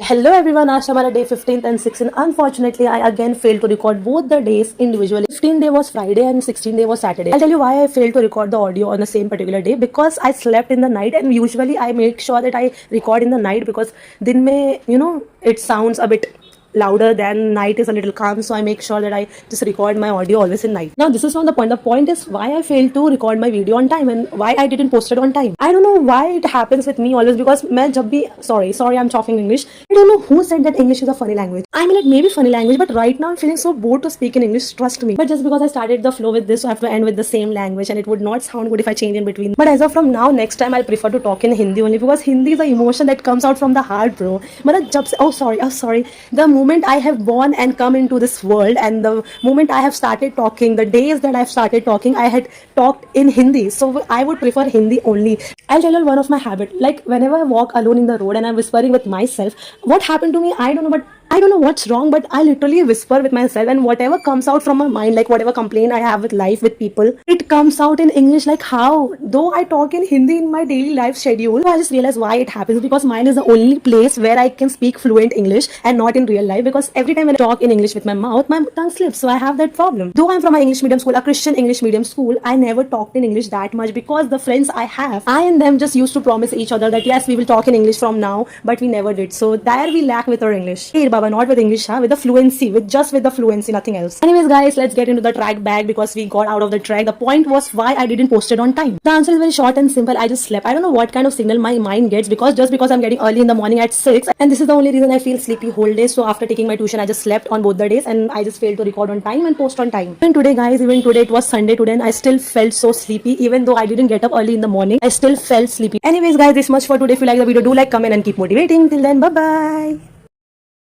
Hello everyone, आज हमारा day 15th and 16th. Unfortunately, I again failed to record both the days individually. 15th day was Friday and 16th day was Saturday. I'll tell you why I failed to record the audio on the same particular day, because I slept in the night, and usually I make sure that I record in the night because दिन में it sounds a bit louder than night is a little calm, so I make sure that I just record my audio always in night. Now this is not the point. The point is why I failed to record my video on time and why I didn't post it on time. I don't know why it happens with me always, because मैं जब भी sorry I'm talking English. I don't know who said that English is a funny language. I mean, it may be funny language, but right now I'm feeling so bored to speak in English, trust me. But just because I started the flow with this, so I have to end with the same language, and it would not sound good if I change in between. But as of from now, next time I'll prefer to talk in Hindi only, because Hindi is the emotion that comes out from the heart, bro. मतलब जब से oh sorry, the moment I have born and come into this world, and the moment I have started talking, the days that I've started talking, I had talked in Hindi, so I would prefer Hindi only. I'll tell you one of my habit, like whenever I walk alone in the road and I'm whispering with myself, what happened to me, I don't know, but I don't know what's wrong, but I literally whisper with myself, and whatever comes out from my mind, like whatever complaint I have with life, with people, it comes out in English. Like how? Though I talk in Hindi in my daily life schedule, I just realize why it happens, because mine is the only place where I can speak fluent English and not in real life, because every time when I talk in English with my mouth, my tongue slips, so I have that problem. Though I'm from an English medium school, a Christian English medium school, I never talked in English that much, because the friends I have, I and them just used to promise each other that yes, we will talk in English from now, but we never did. So there we lack with our English. Hey Baba, not with English, with the fluency, with the fluency, nothing else. Anyways guys, let's get into the track back, because we got out of the track. The point was why I didn't post it on time. The answer is very short and simple. I just slept. I don't know what kind of signal my mind gets, because I'm getting early in the morning at 6, and this is the only reason I feel sleepy whole day. So after taking my tuition, I just slept on both the days, and I just failed to record on time and post on time. Even today guys, it was Sunday today, and I still felt so sleepy. Even though I didn't get up early in the morning, I still felt sleepy. Anyways guys, this much for today. If you like the video, do like, comment and keep motivating. Till then, bye bye.